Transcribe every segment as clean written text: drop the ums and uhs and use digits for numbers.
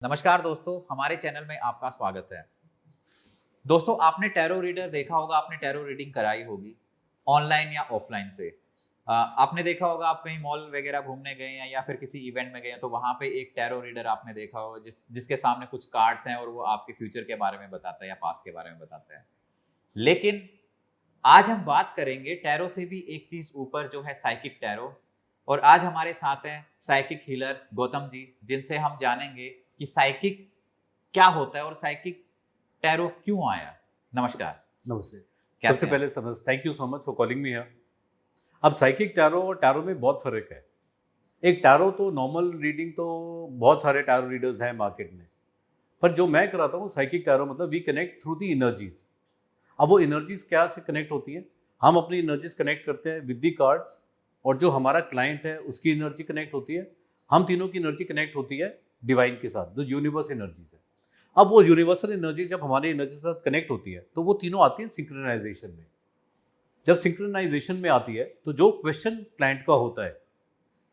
नमस्कार दोस्तों, हमारे चैनल में आपका स्वागत है। दोस्तों, आपने टैरो रीडर देखा होगा, आपने टैरो रीडिंग कराई होगी, ऑनलाइन या ऑफलाइन से। आपने देखा होगा आप कहीं मॉल वगैरह घूमने गए हैं या फिर किसी इवेंट में गए हैं, तो वहाँ पे एक टैरो रीडर आपने देखा होगा जिसके सामने कुछ कार्ड्स हैं और वो आपके फ्यूचर के बारे में बताता है या पास्ट के बारे में बताता है। लेकिन आज हम बात करेंगे टैरो से भी एक चीज़ ऊपर जो है साइकिक टैरो। और आज हमारे साथ हैं साइकिक हीलर गौतम जी, जिनसे हम जानेंगे कि साइकिक क्या होता है और साइकिक टैरो क्यों आया। नमस्कार। नमस्ते। सबसे कैसे हैं पहले आप? समझ thank you so much for calling me here. अब साइकिक टैरो और टैरो में बहुत फ़र्क है। एक टैरो तो नॉर्मल रीडिंग तो बहुत सारे टैरो रीडर्स हैं मार्केट में। पर जो मैं कराता हूँ साइकिक टैरो मतलब we connect through the energies. अब वो एनर्जीज़ क्या से कनेक्ट होती हैं? हम अपनी एनर्जीज़ कनेक्ट करते हैं विद द कार्ड्स और जो हमारा क्लाइंट है उसकी एनर्जी कनेक्ट होती है। हम तीनों की एनर्जी कनेक्ट होती है डिवाइन के साथ, जो यूनिवर्स एनर्जीज़ है। अब वो यूनिवर्सल एनर्जी जब हमारी एनर्जी के साथ कनेक्ट होती है तो वो तीनों आती हैं सिंक्रोनाइजेशन में। जब सिंक्रोनाइजेशन में आती है तो जो क्वेश्चन क्लाइंट का होता है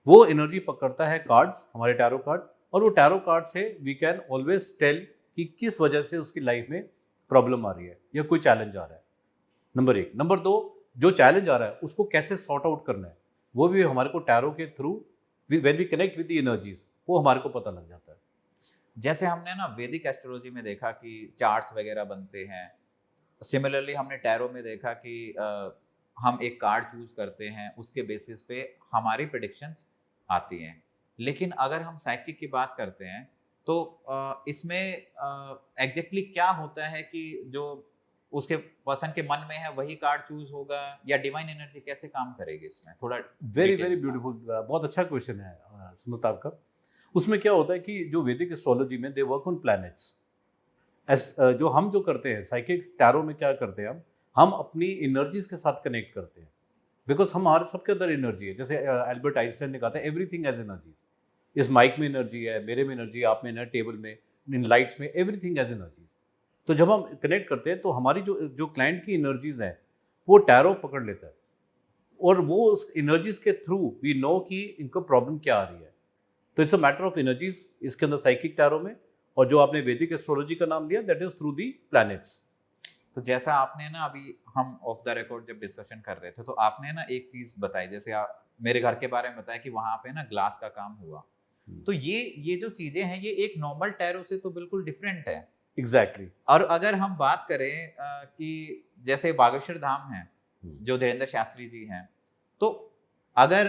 वो एनर्जी पकड़ता है कार्ड्स, हमारे टैरो कार्ड्स, और वो टैरो कार्ड से वी कैन ऑलवेज टेल कि किस वजह से उसकी लाइफ में प्रॉब्लम आ रही है या कोई चैलेंज आ रहा है। नंबर एक। नंबर दो, जो चैलेंज आ रहा है उसको कैसे सॉर्ट आउट करना है वो भी हमारे को टैरो के through when we connect with the energies वो हमारे को पता लग जाता है। जैसे हमने ना वैदिक एस्ट्रोलॉजी में देखा कि चार्ट्स वगैरह बनते हैं। सिमिलरली हमने टैरो में देखा कि हम एक कार्ड चूज करते हैं, उसके बेसिस पे हमारी प्रिडिक्शंस आती हैं। लेकिन अगर हम साइकिक की बात करते हैं तो इसमें एग्जैक्टली क्या होता है कि जो उसके पर्सन के मन में है वही कार्ड चूज होगा, या डिवाइन एनर्जी कैसे काम करेगी इसमें, थोड़ा वेरी डिटेल वेरी में बात। ब्यूटीफुल, बहुत अच्छा क्वेश्चन है सुमित आपका। उसमें क्या होता है कि जो वैदिक एस्ट्रोलॉजी में दे वर्क ऑन प्लैनेट्स। जो हम जो करते हैं साइकिक टैरो में क्या करते हैं हम अपनी एनर्जीज के साथ कनेक्ट करते हैं। बिकॉज हमारे सबके अंदर एनर्जी है। जैसे एल्बर्ट आइंस्टाइन ने कहा था एवरीथिंग एज एनर्जीज। इस माइक में एनर्जी है, मेरे में एनर्जी है, आप में एनर्जी, टेबल में, इन लाइट्स में, एवरीथिंग एज एनर्जीज। तो जब हम कनेक्ट करते हैं तो हमारी जो जो क्लाइंट की एनर्जीज हैं वो टैरो पकड़ लेता है और वो उस एनर्जीज के थ्रू वी नो कि इनको प्रॉब्लम क्या आ रही है। तो it's a matter of energies इसके अंदर साइकिक टैरो में। और जो आपने वैदिक एस्ट्रोलॉजी का नाम लिया that is through the planets. तो जैसा आपने ना अभी हम ऑफ द रिकॉर्ड जब डिस्कशन कर रहे थे तो आपने ना एक चीज बताई, जैसे आप मेरे घर के बारे में बताया कि वहां पे ना ग्लास का काम हुआ। तो ये जो चीजें हैं ये एक नॉर्मल टैरो से तो बिल्कुल डिफरेंट है। एग्जैक्टली। और अगर हम बात करें कि जैसे बागेश्वर धाम है, जो धीरेन्द्र शास्त्री जी हैं, तो अगर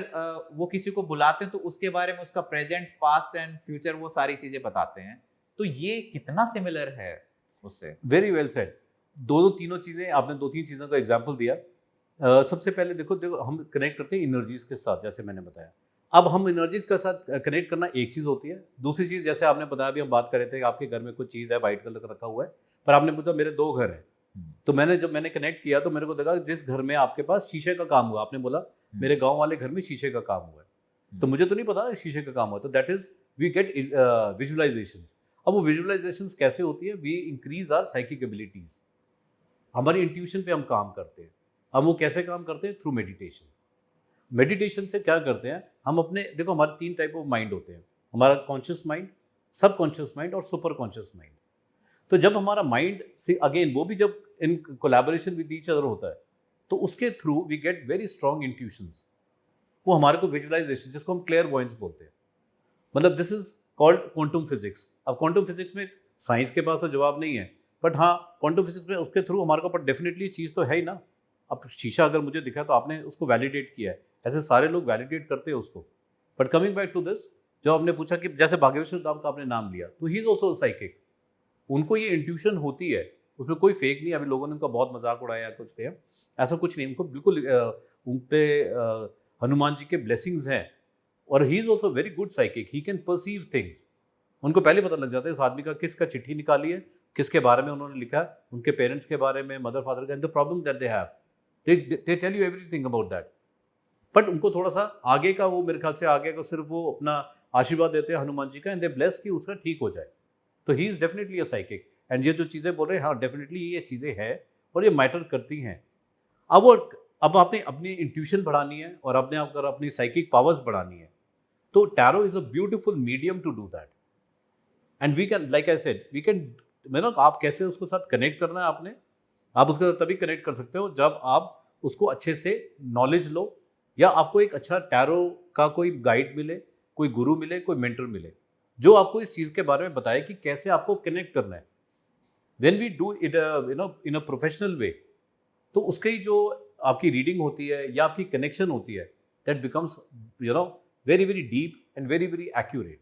वो किसी को बुलाते हैं तो उसके बारे में उसका प्रेजेंट, पास्ट एंड फ्यूचर वो सारी चीजें बताते हैं। तो ये कितना सिमिलर है उससे? Very well said. दोनों तीनों चीज़ें आपने, दो तीन चीज़ों का एग्जाम्पल दिया। सबसे पहले देखो देखो हम कनेक्ट करते हैं एनर्जीज के साथ, जैसे मैंने बताया। अब हम एनर्जीज के साथ कनेक्ट करना एक चीज़ होती है। दूसरी चीज़ जैसे आपने बताया, अभी हम बात कर रहे थे कि आपके घर में कुछ चीज़ है वाइट कलर का रखा हुआ है, पर आपने पूछा मेरे दो घर हैं। तो जब मैंने कनेक्ट किया तो मेरे को देखा जिस घर में आपके पास शीशे का काम हुआ, आपने बोला मेरे गाँव वाले घर में शीशे का काम हुआ है। तो मुझे तो नहीं पता शीशे का काम हुआ, तो that is we get visualisation. अब वो विजुअलाइजेशन कैसे होती है? We increase our psychic abilities. हमारी इंट्यूशन पे हम काम करते हैं। हम वो कैसे काम करते हैं? Through meditation. मेडिटेशन से क्या करते हैं हम अपने, देखो हमारे तीन टाइप ऑफ माइंड होते हैं। हमारा conscious mind, subconscious mind और सुपर कॉन्शियस माइंड। तो जब हमारा माइंड से अगेन वो भी जब in collaboration with each other होता है तो उसके through we get very strong intuitions. वो हमारे को विजुअलाइजेशन, जिसको हम क्लियर वॉइस बोलते हैं, मतलब this is called quantum physics. अब क्वांटम फिजिक्स में साइंस के पास तो जवाब नहीं है, बट हाँ क्वांटम फिजिक्स में उसके थ्रू हमारे को, पर डेफिनेटली चीज़ तो है ही ना। अब शीशा अगर मुझे दिखा तो आपने उसको वैलिडेट किया है, ऐसे सारे लोग वैलिडेट करते हैं उसको। But coming back to this, जो आपने पूछा कि जैसे भाग्यवश्वर धाम का आपने नाम लिया, तो ही इज ऑल्सो साइकिक। उनको ये इंट्यूशन होती है, उसमें कोई फेक नहीं है। अभी लोगों ने उनका बहुत मजाक उड़ाया कुछ किया, ऐसा कुछ नहीं। उनको बिल्कुल उन पे हनुमान जी के ब्लेसिंग्स हैं। और he is also very good psychic, he can perceive things. उनको पहले पता लग जाता है इस आदमी का किसका चिट्ठी निकाली है, किसके बारे में उन्होंने लिखा है, उनके पेरेंट्स के बारे में, मदर फादर का, the problem that they have, they tell you everything about that. But उनको थोड़ा सा आगे का, वो मेरे ख्याल से आगे का सिर्फ वो अपना आशीर्वाद देते हैं हनुमान जी का, एंड दे ब्लेस कि उसका ठीक हो जाए। तो he is definitely a psychic. And ये जो चीज़ें बोल रहे हैं, हाँ डेफिनेटली ये चीज़ें हैं और ये मैटर करती हैं। अब वो, अब आपने अपनी इंट्यूशन बढ़ानी है और अपने अगर अपनी साइकिक पावर्स बढ़ानी है तो tarot is a beautiful medium to do that. And we can, like I said, we can, आप कैसे उसके साथ कनेक्ट करना है आपने, आप उसके साथ तभी कनेक्ट कर सकते हो जब आप उसको अच्छे से नॉलेज लो, या आपको एक अच्छा टैरो का कोई गाइड मिले, कोई गुरु मिले, कोई मेंटर मिले, जो आपको इस चीज़ के बारे में बताए कि कैसे आपको कनेक्ट करना है। When we do it in a professional way, तो उसकी जो आपकी रीडिंग होती है या आपकी कनेक्शन होती है, that becomes very very deep and very very accurate.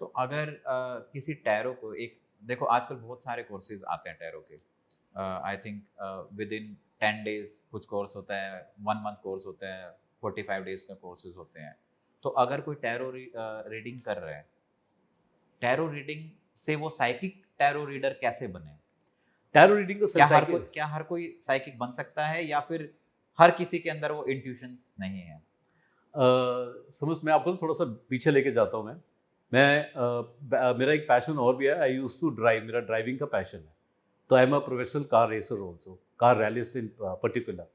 तो अगर किसी टैरो को एक, देखो आजकल बहुत सारे कोर्सेज आते हैं टैरो के, I think with in 10 days कुछ कोर्स होता है, 1 मंथ कोर्स होता है, 45 डेज का कोर्सेज होते हैं। तो अगर कोई टैरो रीडिंग कर रहा है, टैरो रीडिंग से वो साइकिक टैरो रीडर कैसे बने? टैरो रीडिंग को क्या हर कोई साइकिक बन सकता है, या फिर हर किसी के अंदर वो इंट्यूशन नहीं है? समझ, मैं आपको थोड़ा सा पीछे लेके जाता हूँ। मेरा एक पैशन और भी है, आई यूज टू ड्राइव, मेरा ड्राइविंग का पैशन है। तो I am a professional car racer also, car rallyist in particular.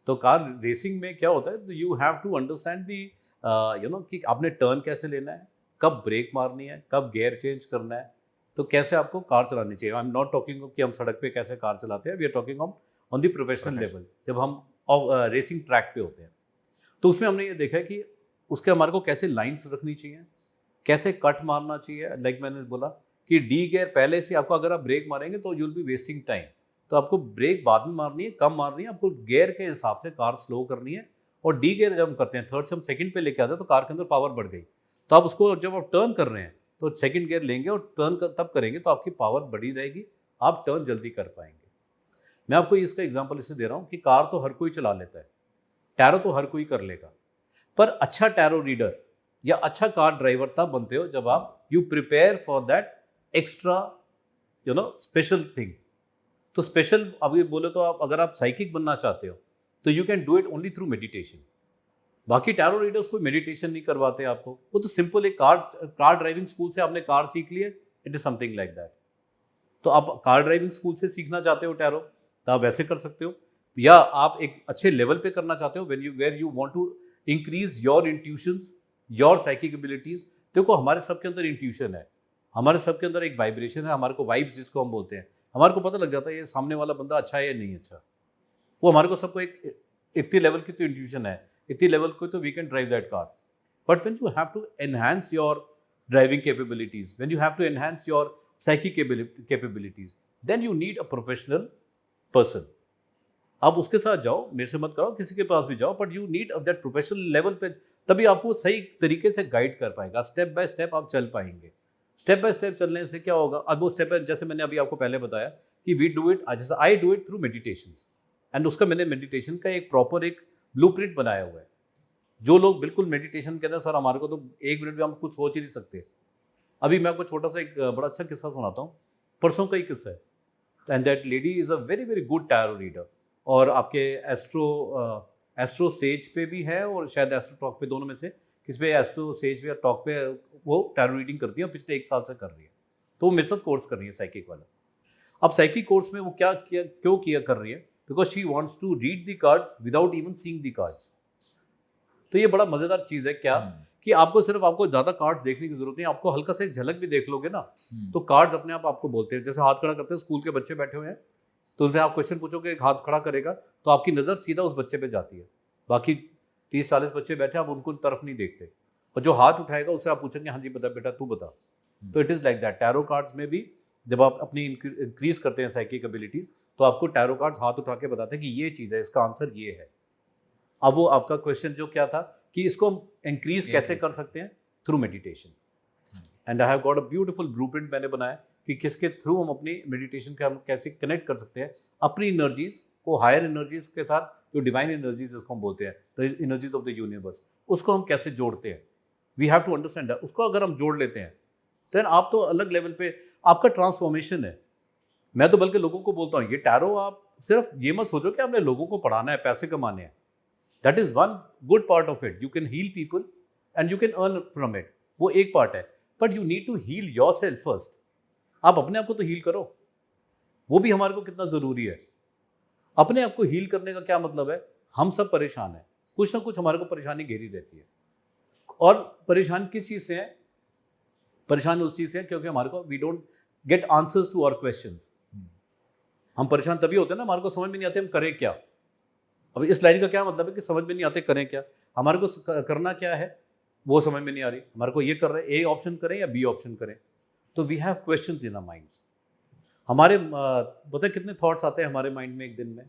तो कार रेसिंग में क्या होता है, तो you have to understand the कि आपने टर्न कैसे लेना है, कब ब्रेक मारनी है, कब गियर चेंज करना है, तो कैसे आपको कार चलानी चाहिए। आई एम नॉट टॉकिंग कि हम सड़क पे कैसे कार चलाते हैं, we are talking on the professional level, जब हम रेसिंग ट्रैक पे होते हैं। तो उसमें हमने ये देखा है कि उसके हमारे को कैसे लाइंस रखनी चाहिए, कैसे कट मारना चाहिए। लाइक मैंने बोला कि डी गियर पहले से आपको, अगर आप ब्रेक मारेंगे तो यूल बी वेस्टिंग टाइम, तो आपको ब्रेक बाद में मारनी है, कम मारनी है, आपको गियर के हिसाब से कार स्लो करनी है। और डी गियर जब हम करते हैं, थर्ड से हम सेकंड पे लेके आते हैं, तो कार के अंदर पावर बढ़ गई। तो आप उसको जब आप टर्न कर रहे हैं तो सेकंड गियर लेंगे और टर्न तब करेंगे, तो आपकी पावर बढ़ी रहेगी, आप टर्न जल्दी कर पाएंगे। मैं आपको इसका एग्जाम्पल इससे दे रहा हूँ कि कार तो हर कोई चला लेता है, टैरो तो हर कोई कर लेगा, पर अच्छा टैरो रीडर या अच्छा कार ड्राइवर तब बनते हो जब आप you prepare for that extra special thing. तो स्पेशल अभी बोले तो आप, अगर आप साइकिक बनना चाहते हो तो you can do it only through meditation. बाकी टैरो रीडर्स कोई मेडिटेशन नहीं करवाते आपको, वो तो सिंपल एक कार ड्राइविंग स्कूल से आपने कार सीख ली है, it is something like that. तो आप कार ड्राइविंग स्कूल से सीखना चाहते हो टैरो, तो आप वैसे कर सकते हो। या आप एक अच्छे लेवल पे करना चाहते हो, where you want to increase your intuitions, your psychic abilities. देखो हमारे सबके अंदर इंट्यूशन है, हमारे सबके अंदर एक वाइब्रेशन है, हमारे को वाइब्स जिसको हम बोलते हैं, हमारे को पता लग जाता है ये सामने वाला बंदा अच्छा है या नहीं अच्छा। वो हमारे को सबको एक इतनी लेवल की तो इंट्यूशन है, इतनी लेवल को तो we can drive that car. But when you have to enhance your driving capabilities, when you have to enhance your psychic capabilities, then you need a professional person। आप उसके साथ जाओ, मेरे से मत कराओ, किसी के पास भी जाओ, but you need that professional level पे, तभी आपको सही तरीके से गाइड कर पाएगा। स्टेप बाय स्टेप आप चल पाएंगे। स्टेप बाय स्टेप चलने से क्या होगा, अब वो स्टेप जैसे मैंने अभी आपको पहले बताया कि वी डू इट, जैसे I do it through meditation, and उसका मैंने मेडिटेशन का एक प्रॉपर एक ब्लूप्रिंट बनाया हुआ है। जो लोग बिल्कुल मेडिटेशन कहते हैं सर हमारे को तो 1 मिनट में हम कुछ सोच ही नहीं सकते। अभी मैं आपको छोटा सा एक बड़ा अच्छा किस्सा सुनाता हूँ, परसों का ही किस्सा है। And that lady is a very very good tarot reader, और आपके एस्ट्रो सेज पे भी है, और शायद एस्ट्रो टॉक पे, दोनों में से किस पे, एस्ट्रो सेज पे या टॉक पे वो टैरो रीडिंग करती है, और पिछले 1 साल से कर रही है। तो वो मेरे साथ कोर्स कर रही है साइकिक वाला। अब साइकिक कोर्स में वो क्यों कर रही है, because she wants to read the cards without even seeing the cards. तो ये बड़ा मजेदार चीज है क्या, कि आपको ज्यादा कार्ड देखने की जरूरत नहीं, आपको हल्का से एक झलक भी देख लोगे ना, तो कार्ड्स अपने आप आपको बोलते हैं। जैसे हाथ खड़ा करते हैं, स्कूल के बच्चे बैठे हुए हैं, तो उनसे आप क्वेश्चन पूछोगे, एक हाथ खड़ा करेगा, तो आपकी नजर सीधा उस बच्चे पे जाती है। बाकी 30-40 बच्चे बैठे, आप उनको तरफ नहीं देखते, और जो हाथ उठाएगा उससे आप पूछेंगे हाँ जी बता बेटा तू बता। तो it is like that. Tarot cards में भी जब आप अपनी इंक्रीज करते हैं साइकिक एबिलिटीज, तो आपको टैरो कार्ड्स हाथ उठा के बताते हैं कि ये चीज है, इसका आंसर ये है। अब वो आपका क्वेश्चन जो क्या था कि इसको हम इंक्रीज कैसे कर सकते हैं, through meditation. And I have got a beautiful blueprint मैंने बनाया कि किसके थ्रू हम अपनी मेडिटेशन के हम कैसे कनेक्ट कर सकते हैं अपनी एनर्जीज को हायर एनर्जीज के साथ, जो डिवाइन एनर्जीज जिसको हम बोलते हैं, the energies of the universe, उसको हम कैसे जोड़ते हैं। We have to understand that. उसको अगर हम जोड़ लेते हैं देन आप तो अलग लेवल पे आपका ट्रांसफॉर्मेशन है। मैं तो बल्कि लोगों को बोलता हूँ ये टैरो, आप सिर्फ ये मत सोचो कि आपने लोगों को पढ़ाना है, पैसे कमाने हैं। That is one good part of it. You can heal people and you can earn from it. वो एक पार्ट है, but you need to heal yourself first. आप अपने आप को तो हील करो, वो भी हमारे को कितना जरूरी है। अपने आप को हील करने का क्या मतलब है, हम सब परेशान हैं, कुछ ना कुछ हमारे को परेशानी घेरी रहती है। और परेशान किस चीज से है, परेशानी उस चीज़ से है क्योंकि हमारे को we don't get answers to our questions. हम परेशान तभी होते हैं ना, हमारे को समझ में नहीं आते हम करें क्या। अब इस लाइन का क्या मतलब है कि समझ में नहीं आते करें क्या, हमारे को करना क्या है वो समझ में नहीं आ रही, हमारे को ये कर रहे हैं, ए ऑप्शन करें या बी ऑप्शन करें। तो we have questions in our minds. हमारे पता है कितने थॉट्स आते हैं हमारे माइंड में एक दिन में?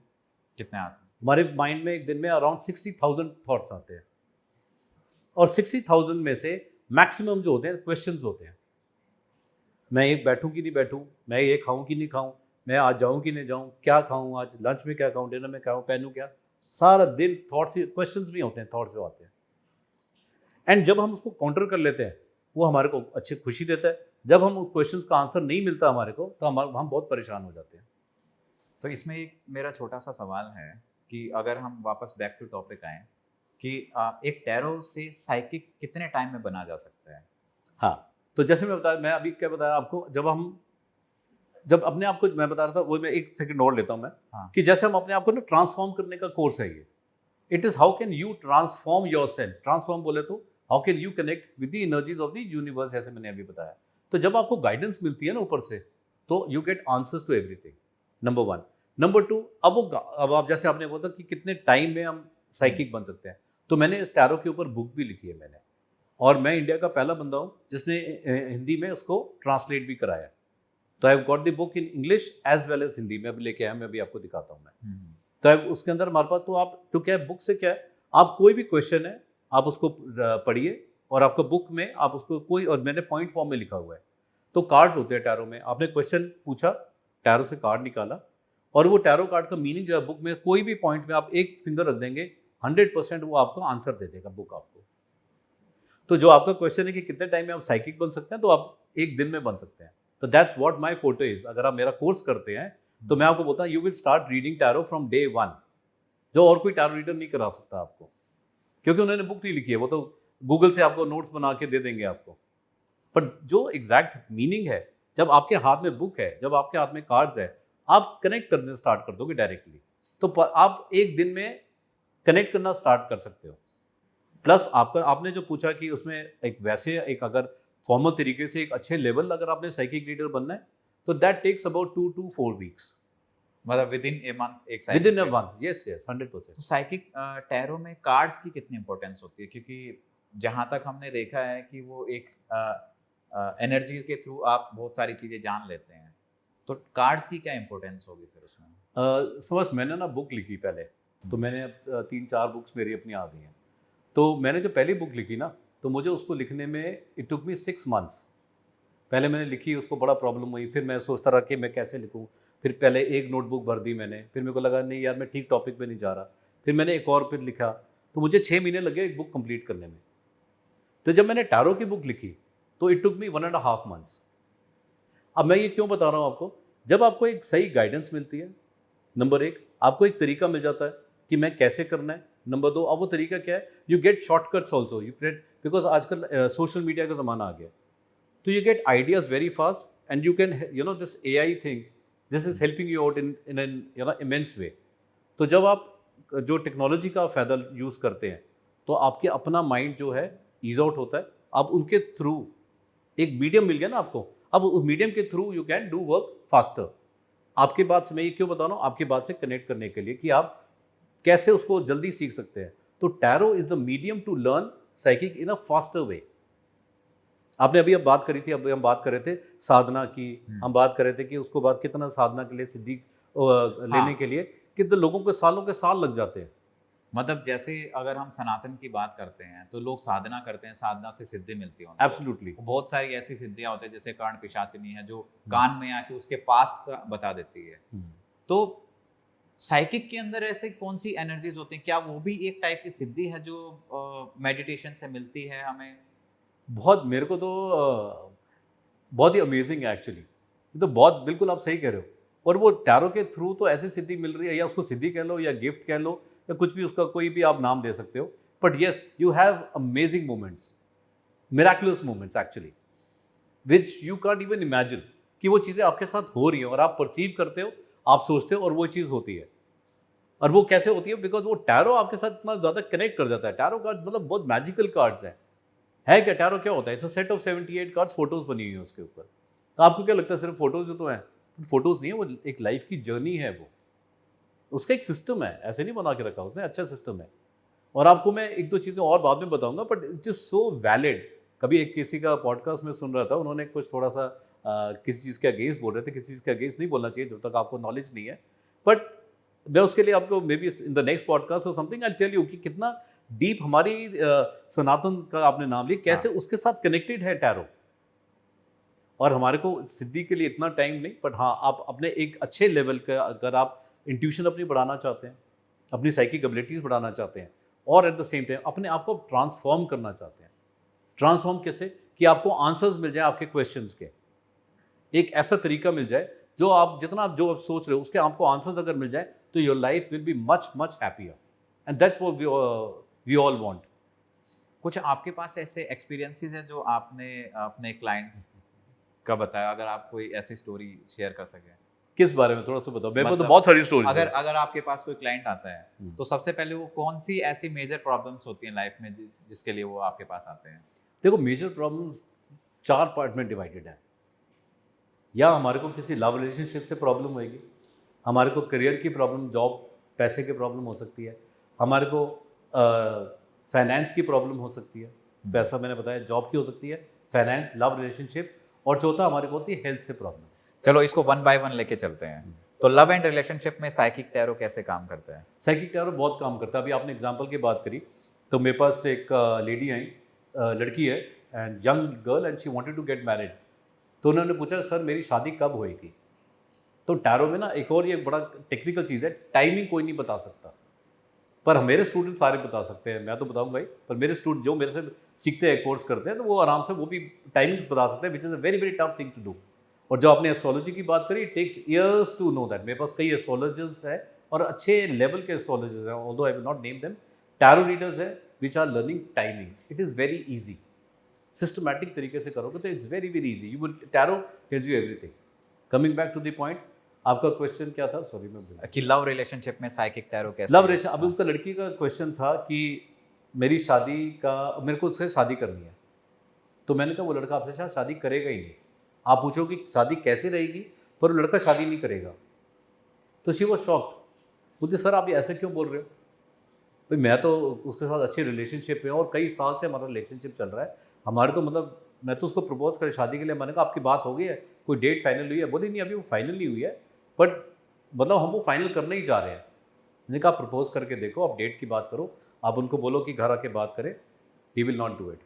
कितने आते हैं? हमारे माइंड में एक दिन में अराउंड 60,000 थॉट्स आते हैं, और 60,000 में से मैक्सिमम जो होते हैं क्वेश्चंस होते हैं। मैं ये बैठूं कि नहीं बैठूं, मैं ये खाऊं कि नहीं खाऊं, मैं आज जाऊं कि नहीं जाऊं, क्या खाऊं, आज लंच में क्या खाऊं, डिनर में क्या खाऊं, पहनूं क्या। सारा दिन थॉट्स, क्वेश्चंस भी होते हैं, थॉट्स जो आते हैं। एंड जब हम उसको काउंटर कर लेते हैं वो हमारे को अच्छी खुशी देता है। जब हम उस क्वेश्चंस का आंसर नहीं मिलता हमारे को तो हम बहुत परेशान हो जाते हैं। तो इसमें एक मेरा छोटा सा सवाल है कि अगर हम वापस बैक टू टॉपिक आए कि एक टैरो से साइकिक कितने टाइम में बना जा सकता है? हाँ, तो जैसे मैं अभी क्या बताया आपको, जब अपने आप को मैं बता रहा था वो, मैं एक सेकंड और लेता हूँ मैं। हाँ। कि जैसे हम अपने आप को ना ट्रांसफॉर्म करने का कोर्स है ये। It is how can you transform your self. Transform बोले तो how can you connect with the energies of the universe, जैसे मैंने अभी बताया। तो जब आपको गाइडेंस मिलती है ना ऊपर से, तो you get answers to everything, number 1। Number 2, अब आप जैसे आपने बोला कि कितने टाइम में हम साइकिक बन सकते हैं, तो मैंने टैरो के ऊपर बुक भी लिखी है मैंने, और मैं इंडिया का पहला बंदा हूँ जिसने हिंदी में उसको ट्रांसलेट भी कराया। तो I have got the book in English as well as Hindi में, अभी लेके आया, मैं अभी आपको दिखाता हूँ मैं। तो उसके अंदर हमारे पास, तो आप तो क्या है बुक से, क्या है आप कोई भी क्वेश्चन है आप उसको पढ़िए, और आपका बुक में आप उसको कोई, और मैंने पॉइंट फॉर्म में लिखा हुआ है। तो कार्ड्स होते हैं टैरो में, आपने क्वेश्चन पूछा, टैरो से कार्ड निकाला, और वो टैरो कार्ड का मीनिंग जो है बुक में कोई भी पॉइंट में आप एक फिंगर रख देंगे, 100% वो आपको आंसर दे देगा बुक आपको। तो जो आपका क्वेश्चन है कि कितने टाइम में आप साइकिक बन सकते हैं, तो आप एक दिन में बन सकते हैं। तो that's what my photo is. अगर आप मेरा कोर्स करते हैं तो मैं आपको बोलता हूँ you will start reading tarot from day 1, जो और कोई टैरो रीडर नहीं करा सकता आपको, क्योंकि उन्होंने बुक नहीं लिखी है, वो तो गूगल से आपको नोट्स बना के दे देंगे आपको। पर जो एग्जैक्ट मीनिंग है, जब आपके हाथ में बुक है, जब आपके हाथ में कार्ड्स है, आप कनेक्ट करने स्टार्ट कर दोगे डायरेक्टली, तो आप एक दिन में कनेक्ट करना स्टार्ट कर सकते हो। प्लस आपने जो पूछा कि उसमें एक वैसे एक अगर फॉर्मल तरीके से एक अच्छे लेवल अगर आपने साइकिक रीडर बनना है, तो that takes about 2 to 4 weeks, मतलब विद इन ए मंथ एक within a psychic. Month. Yes 100%। तो साइकिक टैरो में कार्ड्स की कितनी इंपॉर्टेंस होती है? क्योंकि जहाँ तक हमने देखा है कि वो एक एनर्जी के थ्रू आप बहुत सारी चीज़ें जान लेते हैं, तो कार्ड्स की क्या इंपॉर्टेंस होगी फिर उसमें? समझ, मैंने ना बुक लिखी पहले, तो मैंने 3-4 बुक्स मेरी अपनी आ गई हैं। तो मैंने जो पहली बुक लिखी ना, तो मुझे उसको लिखने में इट टुक मी 6 मंथ्स। पहले मैंने लिखी, उसको बड़ा प्रॉब्लम हुई, फिर मैं सोचता रहा कि मैं कैसे लिखूं। फिर पहले एक नोटबुक भर दी मैंने, फिर मेरे को लगा नहीं यार मैं ठीक टॉपिक पे नहीं जा रहा, फिर मैंने एक और फिर लिखा, तो मुझे 6 महीने लगे एक बुक कंप्लीट करने में। तो जब मैंने टैरो की बुक लिखी तो इट टुक मी 1.5 मंथ्स। अब मैं ये क्यों बता रहा हूँ आपको, जब आपको एक सही गाइडेंस मिलती है, नंबर 1 आपको एक तरीका मिल जाता है कि मैं कैसे करना है, नंबर 2 अब वो तरीका क्या है, you get shortcuts also, you get, because आजकल सोशल मीडिया का ज़माना आ गया, तो you get ideas very fast and you can, this AI thing, this is helping you out in an immense way। तो जब आप जो टेक्नोलॉजी का फ़ायदा यूज़ करते हैं, तो आपके अपना माइंड जो है ईज आउट होता है। आप उनके थ्रू एक मीडियम मिल गया ना आपको, अब उस मीडियम के through you can do work faster. आपके बात से मैं ये क्यों बता रहा हूँ, आपकी बात से कनेक्ट करने के लिए कि आप कैसे उसको जल्दी सीख सकते हैं। तो tarot is the medium to learn psychic in a faster way. आपने अभी अब बात करी थी, अभी हम बात कर रहे थे साधना की, हम बात कर रहे थे कि उसको बाद कितना साधना के लिए सिद्धि लेने के लिए कितने लोगों को सालों के साल लग जाते हैं। मतलब जैसे अगर हम सनातन की बात करते हैं तो लोग साधना करते हैं, साधना से सिद्धि मिलती है उनको। एब्सोल्युटली। बहुत सारी ऐसी सिद्धियां होती है, जैसे कर्ण पिशाचिनी है जो कान में आके उसके पास्ट का बता देती है। तो साइकिक के अंदर ऐसे कौन सी एनर्जीज होती हैं? क्या वो भी एक टाइप की सिद्धि है जो मेडिटेशन से मिलती है हमें? बहुत, मेरे को तो बहुत ही अमेजिंग है एक्चुअली। ये तो बहुत, बिल्कुल आप सही कह रहे हो। और वो टैरो के थ्रू तो ऐसी सिद्धि मिल रही है, या उसको सिद्धि कह लो या गिफ्ट कह लो या कुछ भी, उसका कोई भी आप नाम दे सकते हो। But yes, you have amazing moments, miraculous moments actually, which you can't even imagine कि वो चीज़ें आपके साथ हो रही हैं, और आप परसीव करते हो, आप सोचते हो, और वो चीज़ होती है। और वो कैसे होती है, बिकॉज वो टैरो आपके साथ इतना ज़्यादा कनेक्ट कर जाता है। टैरो कार्ड्स मतलब बहुत मैजिकल कार्ड्स हैं, है क्या टैरो क्या होता है? It's a set of 78 cards, photos बनी हुई है उसके ऊपर। तो आपको क्या लगता है सिर्फ फोटोज जो तो हैं? फोटोज नहीं है, वो एक लाइफ की जर्नी है, वो उसका एक सिस्टम है, ऐसे नहीं बना के रखा उसने, अच्छा सिस्टम है। और आपको मैं एक दो चीज़ें और बाद में बताऊंगा, but it is so valid. कभी एक किसी का पॉडकास्ट में सुन रहा था, उन्होंने कुछ थोड़ा सा किसी चीज़ के अगेंस्ट बोल रहे थे, किसी चीज़ के अगेंस्ट नहीं बोलना चाहिए जब तक आपको नॉलेज नहीं है, बट मैं उसके लिए आपको may be in the next podcast और समथिंग आई टेल यू कि कितना डीप हमारी सनातन का आपने नाम लिया, कैसे उसके साथ कनेक्टेड है टैरो। और हमारे को सिद्धि के लिए इतना टाइम नहीं, बट हाँ आप अपने एक अच्छे लेवल का अगर आप इंट्यूशन अपनी बढ़ाना चाहते हैं, अपनी साइकिक एबिलिटीज़ बढ़ाना चाहते हैं, और एट द सेम टाइम अपने आप को ट्रांसफॉर्म करना चाहते हैं। ट्रांसफॉर्म कैसे? कि आपको आंसर्स मिल जाए आपके क्वेश्चंस के, एक ऐसा तरीका मिल जाए जो आप जितना आप जो आप सोच रहे हो उसके आपको आंसर्स अगर मिल जाए तो your life will be much much happier, and that's what we all want. कुछ आपके पास ऐसे एक्सपीरियंसेस हैं जो आपने अपने क्लाइंट्स का बताया, अगर आप कोई ऐसी स्टोरी शेयर कर सकें? किस बारे में थोड़ा सा बताओ, मेरे पास तो मतलब बहुत सारी स्टोरीज अगर है। अगर आपके पास कोई क्लाइंट आता है तो सबसे पहले वो कौन सी ऐसी मेजर प्रॉब्लम्स होती हैं लाइफ में जिसके लिए वो आपके पास आते हैं? देखो मेजर प्रॉब्लम्स 4 पार्ट में डिवाइडेड है। या हमारे को किसी लव रिलेशनशिप से प्रॉब्लम होएगी, हमारे को करियर की प्रॉब्लम, जॉब पैसे की प्रॉब्लम हो सकती है, हमारे को फाइनेंस की प्रॉब्लम हो सकती है, पैसा मैंने बताया, जॉब की हो सकती है, फाइनेंस, लव रिलेशनशिप, और चौथा हमारे को होती है हेल्थ से प्रॉब्लम। चलो इसको वन बाय वन लेके चलते हैं। तो लव एंड रिलेशनशिप में साइकिक टैरो कैसे काम करता है? साइकिक टैरो बहुत काम करता है। अभी आपने एग्जांपल की बात करी, तो मेरे पास एक लेडी आई, लड़की है, and young girl, and she wanted to get married. तो उन्होंने पूछा सर मेरी शादी कब होएगी? तो टैरो में ना एक और ये बड़ा टेक्निकल चीज़ है, टाइमिंग कोई नहीं बता सकता, पर मेरे स्टूडेंट सारे बता सकते हैं। मैं तो बताऊंगा भाई, पर मेरे स्टूडेंट जो मेरे से सीखते हैं, कोर्स करते हैं, तो वो आराम से वो भी टाइमिंग्स बता सकते हैं, which is a very very tough thing to do. और जो आपने एस्ट्रोलॉजी की बात करी, it takes years to know that. मेरे पास कई एस्ट्रोलॉजर्स हैं और अच्छे लेवल के एस्ट्रोलॉजर्स हैं, although I will not name them. Tarot readers हैं which are learning timings. It is very easy, systematic तरीके से करोगे तो it's very very easy. You will tarot tells you everything. Coming back to the point, आपका question क्या था? Sorry मैं भूल कि लव रिलेशनशिप में साइकिक टैरो कैसे? Love relation. अभी उनका लड़की का क्वेश्चन था कि मेरी शादी का, मेरे को उससे शादी करनी है। तो मैंने कहा वो लड़का आपसे शायद शादी करेगा ही नहीं। आप पूछो कि शादी कैसे रहेगी, पर वो लड़का शादी नहीं करेगा। तो शी वॉज शॉक्ड। मुझे सर आप ये ऐसे क्यों बोल रहे हो? भाई मैं तो उसके साथ अच्छी रिलेशनशिप में हूँ और कई साल से हमारा रिलेशनशिप चल रहा है। हमारे तो मतलब मैं तो उसको प्रपोज कर शादी के लिए, मैंने कहा आपकी बात हो गई है, कोई डेट फाइनल हुई है? बोली नहीं अभी वो फाइनल नहीं हुई है, बट मतलब हम वो फाइनल करने ही जा रहे हैं। मैंने कहा प्रपोज करके देखो, आप डेट की बात करो, आप उनको बोलो कि घर आके बात करें, ही विल नॉट डू इट।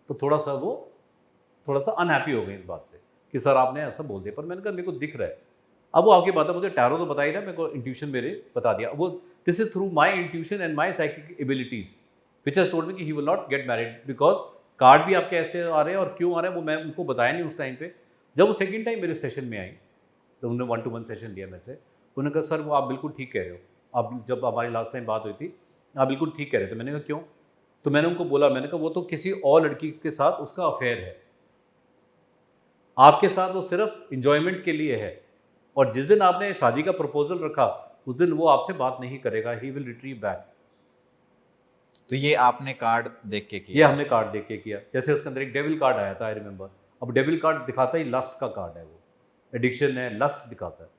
तो थोड़ा सा अनहैप्पी हो गई इस बात से कि सर आपने ऐसा बोल दिया। पर मैंने कहा मेरे को दिख रहा है। अब वो आपकी बात है, मुझे टैरो तो बता ही रहा है, मेरे को इंट्यूशन मेरे बता दिया। वो this is through my intuition and my psychic abilities which has told me कि he will not get married, because card भी आपके ऐसे आ रहे हैं और क्यों आ रहे हैं वो मैं उनको बताया नहीं उस टाइम पे। जब वो सेकेंड टाइम मेरे सेशन में आई तो उन्होंने 1-to-1 सेशन लिया मेरे से। उन्होंने कहा सर वो आप बिल्कुल ठीक कह रहे हो, आप जब हमारी लास्ट टाइम बात हुई थी आप बिल्कुल ठीक कह रहे थे। मैंने कहा क्यों? तो मैंने उनको बोला, मैंने कहा वो तो किसी और लड़की के साथ उसका अफेयर है, आपके साथ वो सिर्फ इंजॉयमेंट के लिए है, और जिस दिन आपने शादी का प्रपोजल रखा उस दिन वो आपसे बात नहीं करेगा, ही विल रिट्रीव बैक। तो ये आपने कार्ड देख के ये किया? हमने कार्ड देख के किया। जैसे उसके अंदर एक डेविल कार्ड आया था, आई रिमेंबर। अब डेविल कार्ड दिखाता ही लस्ट का कार्ड है, वो एडिक्शन है, लस्ट दिखाता है।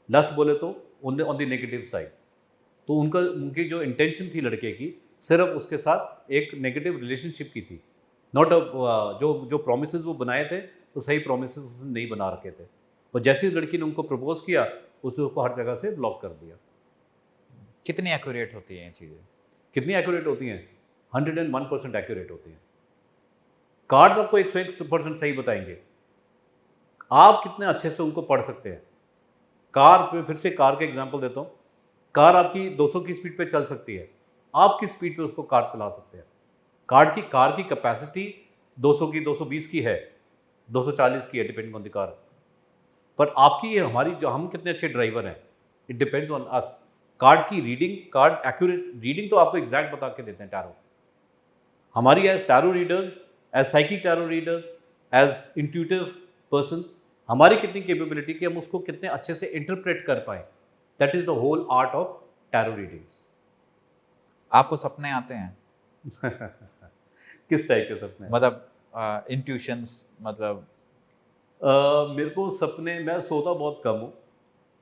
लस्ट बोले तो ऑन द नेगेटिव साइड। तो उनकी जो इंटेंशन थी लड़के की, सिर्फ उसके साथ एक नेगेटिव रिलेशनशिप की थी, नॉट जो प्रोमिसेस वो बनाए थे तो सही प्रोमिसेस उसने नहीं बना रखे थे। और जैसे ही लड़की ने उनको प्रपोज किया उसने उसको हर जगह से ब्लॉक कर दिया। कितनी एक्यूरेट होती हैं ये चीज़ें? कितनी एक्यूरेट होती हैं? 101% एक्यूरेट होती हैं। कार्ड्स आपको 101% सही बताएंगे। आप कितने अच्छे से उनको पढ़ सकते हैं। कार पे फिर से कार के एग्जांपल देता हूँ। कार आपकी 200 की स्पीड पे चल सकती है, आप किस स्पीड पे उसको कार चला सकते हैं? कार की कैपेसिटी 200 की, 220 की है, 240 की है, डिपेंडिंग ऑन द कार। पर आपकी ये हमारी जो हम कितने अच्छे ड्राइवर हैं, it depends on us. Card की रीडिंग, कार्ड एक्यूरेट रीडिंग तो आपको एग्जैक्ट बता के देते हैं टैरो। हमारी as tarot readers, as psychic tarot readers, as intuitive persons, हमारी कितनी कैपेबिलिटी कि हम उसको कितने अच्छे से इंटरप्रेट कर पाए, that is the whole art of tarot reading. आपको सपने आते हैं? किस टाइप के सपने? मतलब इंट्यूशंस, मतलब मेरे को सपने, मैं सोता बहुत कम हूँ।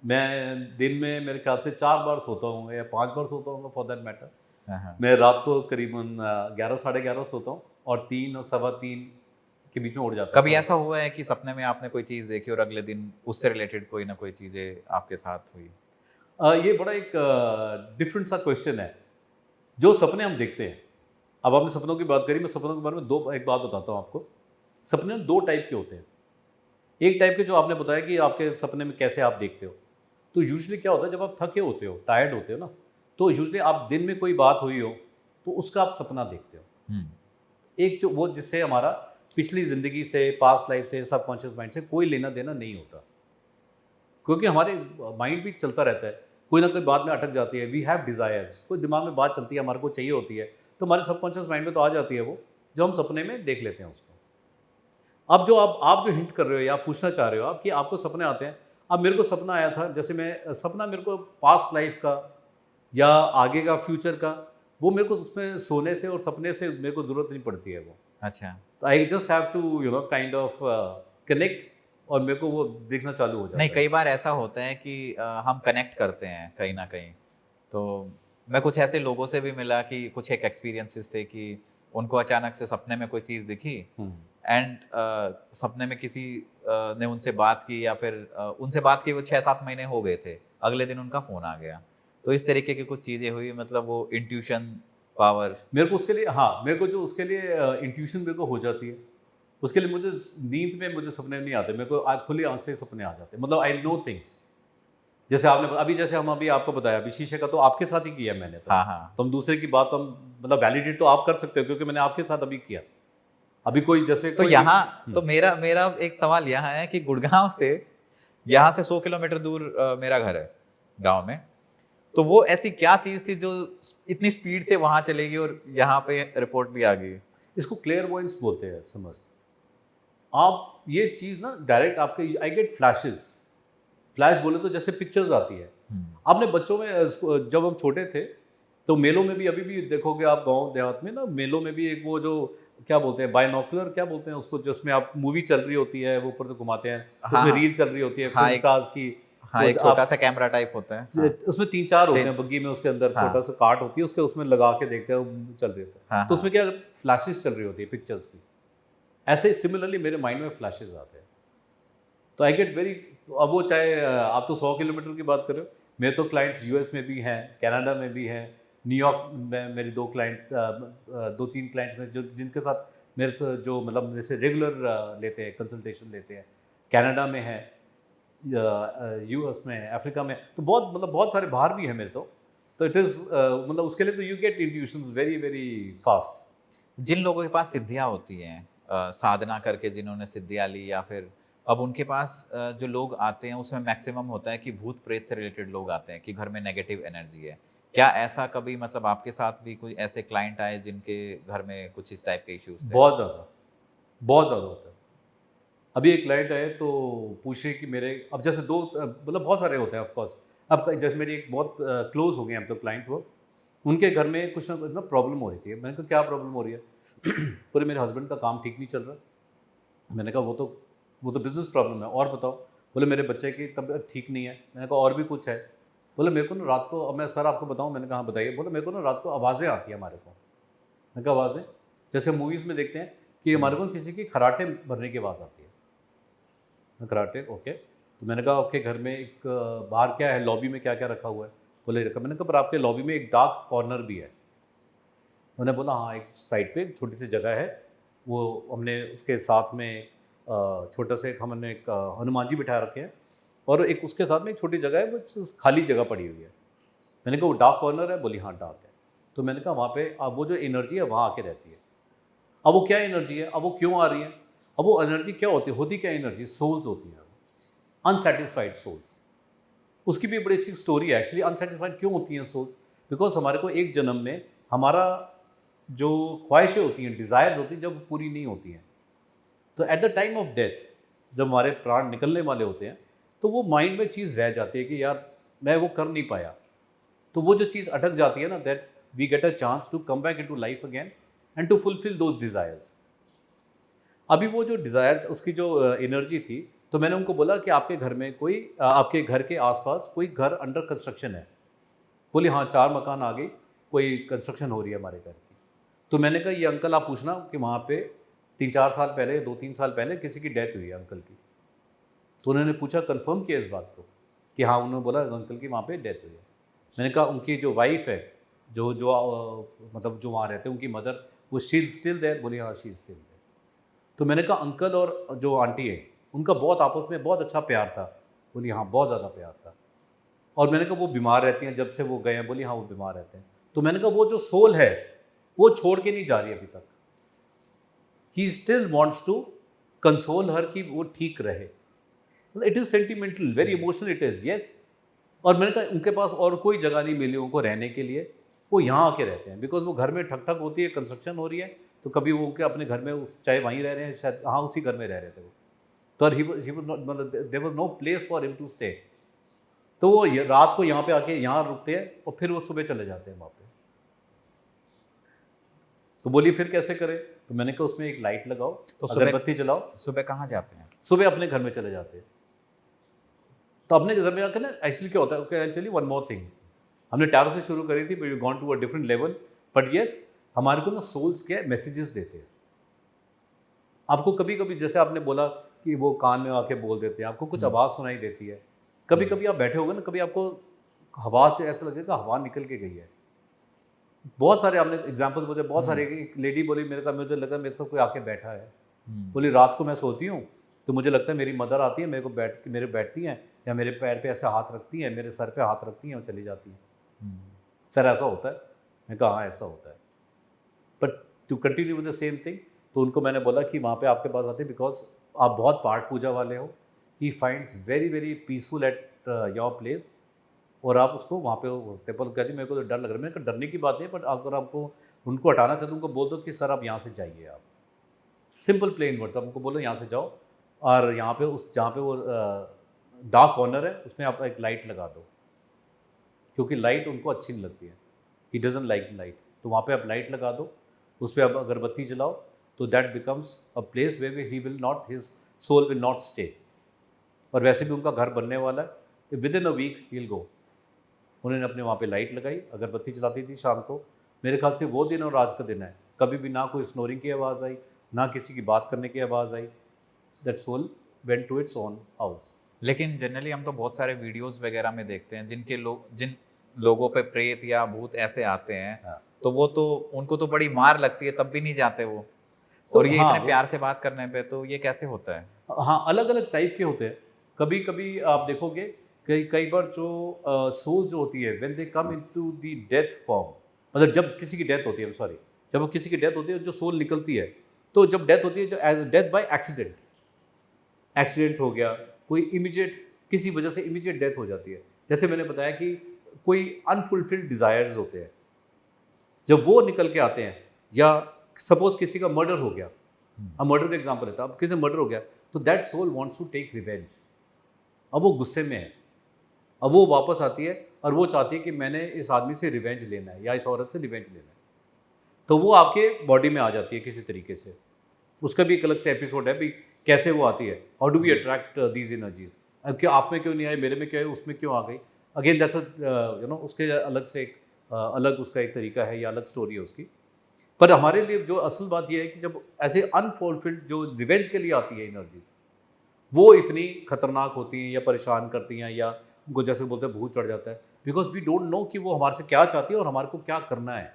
मैं दिन में मेरे ख्याल से 4 बार सोता हूँ या 5 बार सोता हूँ फॉर दैट मैटर। हाँ, हाँ। मैं रात को करीबन 11 साढ़े 11 सोता हूँ और 3 और सवा 3 के बीच में उठ जाता हूँ। कभी ऐसा हुआ है कि सपने में आपने कोई चीज़ देखी और अगले दिन उससे रिलेटेड कोई ना कोई चीज़ें आपके साथ हुई? ये बड़ा एक डिफरेंट सा क्वेश्चन है। जो सपने हम देखते हैं, अब आपने सपनों की बात करी, मैं सपनों के बारे में एक बात बताता हूँ आपको। सपने 2 टाइप के होते हैं। एक टाइप के जो आपने बताया कि आपके सपने में कैसे आप देखते हो। तो यूजुअली क्या होता है, जब आप थके होते हो, टायर्ड होते हो ना, तो यूजुअली आप दिन में कोई बात हुई हो, तो उसका आप सपना देखते हो। हुँ। एक जो वो जिससे हमारा पिछली ज़िंदगी से, पास्ट लाइफ से, सबकॉन्शियस माइंड से कोई लेना देना नहीं होता। क्योंकि हमारे माइंड भी चलता रहता है, कोई ना कोई बात में अटक जाती है। वी हैव डिज़ायर्स, कोई दिमाग में बात चलती है, हमारे को चाहिए होती है, तो हमारे सबकॉन्शियस माइंड में तो आ जाती है वो, जो हम सपने में देख लेते हैं उसको। अब जो आप जो हिंट कर रहे हो या पूछना चाह रहे हो आप कि आपको सपने आते हैं। अब मेरे को सपना आया था, जैसे मैं सपना मेरे को पास्ट लाइफ का या आगे का फ्यूचर का, वो मेरे को उसमें सोने से और सपने से मेरे को ज़रूरत नहीं पड़ती है वो। अच्छा। तो I just have to kind of connect, और मेरे को वो दिखना चालू हो नहीं, जाता है। कई बार ऐसा होता है कि हम कनेक्ट करते हैं कहीं न कहीं। तो मैं कुछ ऐसे लोगों से भी मिला कि कुछ एक एक्सपीरियंसेस थे कि उनको अचानक से सपने में कोई चीज़ दिखी हम्म। एंड सपने में किसी ने उनसे बात की या फिर उनसे बात की वो 6-7 महीने हो गए थे। अगले दिन उनका फ़ोन आ गया। तो इस तरीके की कुछ चीज़ें हुई, मतलब वो इंट्यूशन पावर। मेरे को उसके लिए, हाँ, मेरे को जो उसके लिए इंट्यूशन मेरे को हो जाती है। उसके लिए मुझे नींद में मुझे सपने नहीं आते, मेरे को खुली आंख से ही सपने आ जाते हैं। मतलब आई नो थिंग्स। जैसे आपने अभी, जैसे हम अभी आपको बताया, अभी शीशे का तो आपके साथ ही किया मैंने तो। हाँ, हाँ। तो हम दूसरे की बात तो हम मतलब वैलिडेट तो आप कर सकते हो, क्योंकि मैंने आपके साथ अभी किया। अभी कोई जैसे तो कोई यहाँ तो मेरा मेरा एक सवाल यहाँ है कि गुड़गाँव से यहाँ से 100 किलोमीटर दूर मेरा घर है, गाँव में। तो वो ऐसी क्या चीज़ थी जो इतनी स्पीड से वहाँ चली गई और यहाँ पे रिपोर्ट भी आ गई? इसको क्लेयरवॉयंस बोलते हैं, समझ। आप ये चीज़ ना डायरेक्ट आपके, आई गेट फ्लैशेस। फ्लैश बोले तो जैसे पिक्चर्स आती है। हुँ। आपने बच्चों में जब हम छोटे थे, तो मेलों में भी अभी भी देखोगे आप, गांव देहात में ना मेलों में भी एक वो जो क्या बोलते हैं, बायनोकुलर क्या बोलते हैं उसको, जिसमें आप मूवी चल रही होती है, वो ऊपर से घुमाते हैं, हाँ, उसमें हाँ। रील चल रही होती है हाँ, फिल्म स्टार्स की। हाँ, वो एक आप छोटा-सा कैमरा टाइप होता है। हाँ। उसमें 3-4 होते लें हैं बग्गी में, उसके अंदर हाँ। छोटा सा कार्ट होती है, उसके उसमें लगा के देखते हैं, वो चल रही होती है। हाँ, तो हाँ। उसमें क्या फ्लैशेस चल रही होती है पिक्चर्स की। ऐसे सिमिलरली मेरे माइंड में फ्लैशेस आते हैं। तो आई गेट वेरी, अब वो चाहे आप तो 100 किलोमीटर की बात कर रहे हो, मेरे तो क्लाइंट्स यूएस में भी हैं, कनाडा में भी हैं, न्यूयॉर्क में मेरी 2-3 क्लाइंट्स में जो जिनके साथ मेरे से जो मतलब मेरे से रेगुलर लेते हैं, कंसल्टेशन लेते हैं, कनाडा में है, यूएस में है, अफ्रीका में, तो बहुत मतलब बहुत सारे बाहर भी हैं मेरे तो इट इज़ मतलब उसके लिए तो you get intuitions very very fast. जिन लोगों के पास सिद्धियाँ होती हैं, साधना करके जिन्होंने सिद्धियाँ ली, या फिर अब उनके पास जो लोग आते हैं उसमें मैक्सिमम होता है कि भूत प्रेत से रिलेटेड लोग आते हैं कि घर में नेगेटिव एनर्जी है। क्या ऐसा कभी, मतलब आपके साथ भी कोई ऐसे क्लाइंट आए जिनके घर में कुछ इस टाइप के इश्यूज़ थे? बहुत ज़्यादा, बहुत ज़्यादा होता है। अभी एक क्लाइंट आए तो पूछे कि मेरे, अब जैसे दो मतलब बहुत सारे होते हैं ऑफ कोर्स। अब जैसे मेरी एक बहुत क्लोज हो गए हैं अब तो क्लाइंट, वो उनके घर में कुछ ना कुछ ना प्रॉब्लम हो रही थी। मैंने कहा क्या प्रॉब्लम हो रही है? बोले मेरे हस्बैंड का काम ठीक नहीं चल रहा। मैंने कहा वो तो बिजनेस प्रॉब्लम है, और बताओ? बोले मेरे बच्चे की तबीयत ठीक नहीं है। मैंने कहा और भी कुछ है? बोले मेरे को ना रात को, अब मैं सर आपको बताऊं? मैंने कहा हाँ बताइए। बोले मेरे को ना रात को आवाज़ें आती है हमारे को। मैंने कहा आवाज़ें? जैसे मूवीज़ में देखते हैं कि हमारे को किसी की खराटे भरने की आवाज़ आती है। Karate, okay. तो मैंने कहा आपके घर में एक बाहर क्या है, लॉबी में क्या क्या रखा हुआ है? बोले रखा। मैंने कहा पर आपके लॉबी में एक डार्क कॉर्नर भी है। उन्होंने बोला हाँ, एक साइड पे एक छोटी सी जगह है, वो हमने उसके साथ में छोटा सा एक हमने एक हनुमान जी बिठा रखे हैं, और एक उसके साथ में एक छोटी जगह है, वो खाली जगह पड़ी हुई है। मैंने कहा वो डार्क कॉर्नर है? बोली हाँ डार्क है। तो मैंने कहा वहाँ पे अब वो जो एनर्जी है वहाँ आके रहती है। अब वो क्या एनर्जी है, अब वो क्यों आ रही है? अब वो एनर्जी क्या होती क्या एनर्जी? सोल्स होती हैं, अनसेटिस्फाइड सोल्स। उसकी भी बड़ी अच्छी स्टोरी है एक्चुअली। अनसेटिस्फाइड क्यों होती हैं सोल्स? बिकॉज हमारे को एक जन्म में हमारा जो ख्वाहिशें होती हैं, डिज़ायर्स होती हैं, जब वो पूरी नहीं होती हैं, तो at the time of death जब हमारे प्राण निकलने वाले होते हैं, तो वो माइंड में चीज़ रह जाती है कि यार मैं वो कर नहीं पाया। तो वो जो चीज़ अटक जाती है ना, that we get a chance to come back into life again, and to fulfil those desires. अभी वो जो डिज़ायर, उसकी जो एनर्जी थी, तो मैंने उनको बोला कि आपके घर में कोई आपके घर के आसपास कोई घर अंडर कंस्ट्रक्शन है? बोली हाँ, 4 मकान आगे कोई कंस्ट्रक्शन हो रही है हमारे घर की। तो मैंने कहा ये अंकल आप पूछना कि वहाँ पे 3-4 साल पहले, 2-3 साल पहले किसी की डेथ हुई है अंकल की। तो उन्होंने पूछा, कंफर्म किया इस बात को कि हाँ, उन्होंने बोला अंकल की वहाँ पे डेथ हुई है। मैंने कहा उनकी जो वाइफ है, जो जो मतलब जो वहाँ रहते हैं, उनकी मदर, वो शी इज स्टिल देयर? बोली हाँ, शी इज स्टिल देयर। तो मैंने कहा अंकल और जो आंटी है उनका बहुत आपस में बहुत अच्छा प्यार था? बोली हाँ, बहुत ज़्यादा प्यार था। और मैंने कहा वो बीमार रहती हैं जब से वो गए हैं? बोली हाँ, वो बीमार रहते हैं। तो मैंने कहा वो जो सोल है वो छोड़ के नहीं जा रही अभी तक, he still wants to console her कि वो ठीक रहे। It is sentimental, very emotional it is, yes. और मैंने कहा उनके पास और कोई जगह नहीं मिली उनको रहने के लिए, वो यहाँ आके रहते हैं, बिकॉज वो घर में ठक ठक होती है, कंस्ट्रक्शन हो रही है, तो कभी वो उनके अपने घर में चाहे वहीं रह रहे हैं, शायद हाँ उसी घर में रह रहे थे वो। तो ही वाज नॉट, मतलब there was no place for him to stay. तो वो रात को यहाँ पे आके यहाँ रुकते हैं और फिर वो सुबह चले जाते हैं वहाँ पे। तो बोली फिर कैसे करें? तो मैंने कहा उसमें एक लाइट लगाओ, तो अगरबत्ती जलाओ। सुबह कहाँ जाते हैं? सुबह अपने घर में चले जाते हैं। तो अपने घर में आकर ना, एक्चुअली क्या होता है, एक्चुअली वन मोर थिंग, हमने टैरो से शुरू करी थी, but we gone to a different level. But yes, हमारे को ना सोल्स के मैसेजेस देते हैं। आपको कभी कभी, जैसे आपने बोला कि वो कान में आके बोल देते हैं, आपको कुछ आवाज़ सुनाई देती है। कभी कभी आप बैठे होगे ना, कभी आपको हवा से ऐसा लगेगा हवा निकल के गई है। बहुत सारे आपने एग्जाम्पल बोले, बहुत सारे। एक लेडी बोली मेरे का, मुझे लगा मेरे साथ कोई आके बैठा है। बोली रात को मैं सोती हूँ तो मुझे लगता है मेरी मदर आती है, मेरे को मेरे बैठती हैं, या मेरे पैर पे ऐसे हाथ रखती हैं, मेरे सर पे हाथ रखती हैं और चली जाती हैं। सर ऐसा होता है? मैं कहा हाँ ऐसा होता है। But to continue with the same thing, तो उनको मैंने बोला कि वहाँ पे आपके पास आते हैं बिकॉज आप बहुत पाठ पूजा वाले हो। He finds very very peaceful at your place, और आप उसको वहाँ पे टेबल कहती मेरे को तो डर लग रहा है। मैंने कहा डरने की बात नहीं, बट अगर आपको उनको हटाना चाहते हो उनको बोल दो कि सर आप यहाँ से जाइए। आप सिंपल प्लेन वर्ड्स, आप उनको बोलो यहाँ से जाओ, और यहाँ पे उस जहाँ पे वो डार्क कॉर्नर है उसमें आप एक लाइट लगा दो, क्योंकि लाइट उनको अच्छी नहीं लगती है। He doesn't like light. तो वहाँ पे आप लाइट लगा दो, उस पर आप अगरबत्ती जलाओ, तो that becomes a place where he will not, his soul will not stay. और वैसे भी उनका घर बनने वाला है, within a week he will go. उन्होंने अपने वहाँ पे लाइट लगाई, अगरबत्ती जलाती थी शाम को। मेरे ख्याल से वो दिन और आज का दिन है, कभी भी ना कोई स्नोरिंग की आवाज़ आई, ना किसी की बात करने की आवाज़ आई। That soul went to its own house. लेकिन जनरली हम तो बहुत सारे वीडियोस वगैरह में देखते हैं जिन लोगों पे प्रेत या भूत ऐसे आते हैं, हाँ। तो वो तो उनको तो बड़ी मार लगती है तब भी नहीं जाते वो, तो और ये हाँ, इतने प्यार से बात करने पे, तो ये कैसे होता है? हाँ, अलग अलग टाइप के होते हैं। कभी कभी आप देखोगे कई कई बार जो सोल जो होती है, when they come into the death form, मतलब जब किसी की डेथ होती है, सॉरी, जब वो किसी की डेथ होती है जो सोल निकलती है, तो जब डेथ होती है, जो डेथ बाय एक्सीडेंट, एक्सीडेंट हो गया, कोई इमीडिएट किसी वजह से इमीडिएट डेथ हो जाती है। जैसे मैंने बताया कि कोई अनफुलफिल्ड डिज़ायर्स होते हैं, जब वो निकल के आते हैं, या सपोज किसी का मर्डर हो गया, अब मर्डर का एग्जांपल है, अब किसी का मर्डर हो गया, तो that soul wants to take revenge. अब वो गुस्से में है, अब वो वापस आती है और वो चाहती है कि मैंने इस आदमी से रिवेंज लेना है या इस औरत से रिवेंज लेना है। तो वो आपके बॉडी में आ जाती है किसी तरीके से। उसका भी एक अलग से एपिसोड है भी, कैसे वो आती है, how do we attract these energies. अब क्या आप में क्यों नहीं आई, मेरे में क्यों आई, उसमें क्यों आ गई। अगेन दैट्स यू नो, उसके अलग से एक अलग उसका एक तरीका है या अलग स्टोरी है उसकी। पर हमारे लिए जो असल बात यह है कि जब ऐसे अनफुलफिल्ड जो रिवेंज के लिए आती है एनर्जीज, वो इतनी खतरनाक होती हैं या परेशान करती हैं, या उनको जैसे बोलते हैं भूत चढ़ जाता है, बिकॉज वी डोंट नो कि वो हमारे से क्या चाहती है और हमारे को क्या करना है।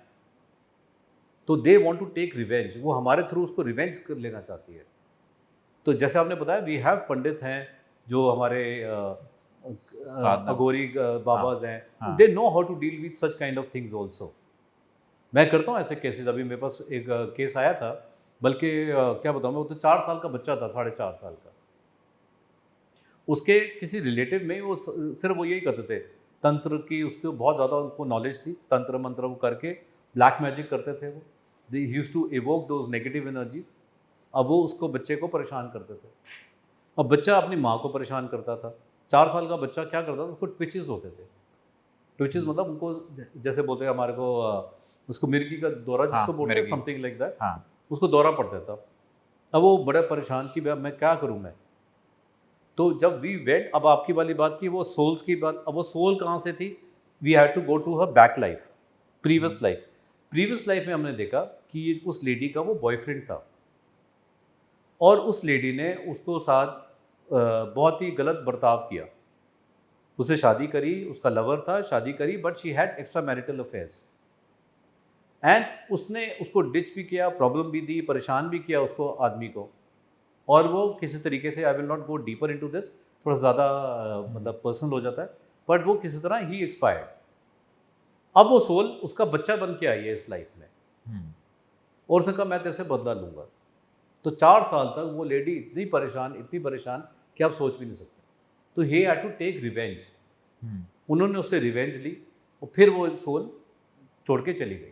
तो they want to take revenge, वो हमारे थ्रू उसको रिवेंज कर लेना चाहती है। तो जैसे आपने बताया, वी हैव पंडित हैं जो हमारे साधना। अघोरी बाबाज हैं, हाँ। They know how to deal with such kind of things also. मैं करता हूँ ऐसे केसेस। अभी मेरे पास एक केस आया था, बल्कि क्या बताऊँ मैं, वो तो 4 साल का बच्चा था, 4.5 साल का। उसके किसी रिलेटिव में वो सिर्फ वो यही करते थे, तंत्र की उसको बहुत ज़्यादा उनको नॉलेज थी, तंत्र मंत्र वो करके ब्लैक मैजिक करते थे वो। They used to evoke those negative energies. अब वो उसको बच्चे को परेशान करते थे। अब बच्चा अपनी माँ को परेशान करता था। 4 साल का बच्चा क्या करता था, उसको ट्विचेस होते थे। ट्विचेस मतलब उनको जैसे बोलते हैं हमारे को उसको मिर्गी का दौरा हाँ, जिसको बोलते हैं, मिर्गी। समथिंग लाइक दैट, हाँ उसको दौरा पड़ता था। अब वो बड़ा परेशान कि भाई मैं क्या करूं मैं। तो जब वी वेट, अब आपकी वाली बात की वो सोल्स की बात, अब वो सोल कहाँ से थी, we had to go to her back life, previous life. Previous life में हमने देखा कि उस लेडी का वो बॉयफ्रेंड था और उस लेडी ने उसको साथ बहुत ही गलत बर्ताव किया। उसे शादी करी, उसका लवर था, शादी करी, but she had extra marital affairs and उसने उसको डिच भी किया, प्रॉब्लम भी दी, परेशान भी किया उसको आदमी को। और वो किसी तरीके से, आई will not go deeper into this, थोड़ा ज़्यादा मतलब पर्सनल हो जाता है, बट वो किसी तरह ही एक्सपायर्ड। अब वो सोल उसका बच्चा बन के आई है इस लाइफ में और उसने कहा मैं तेरे से बदला लूँगा। तो 4 साल तक वो लेडी इतनी परेशान कि आप सोच भी नहीं सकते। तो he had to take revenge. उन्होंने उससे रिवेंज ली और फिर वो सोल छोड़ के चली गई।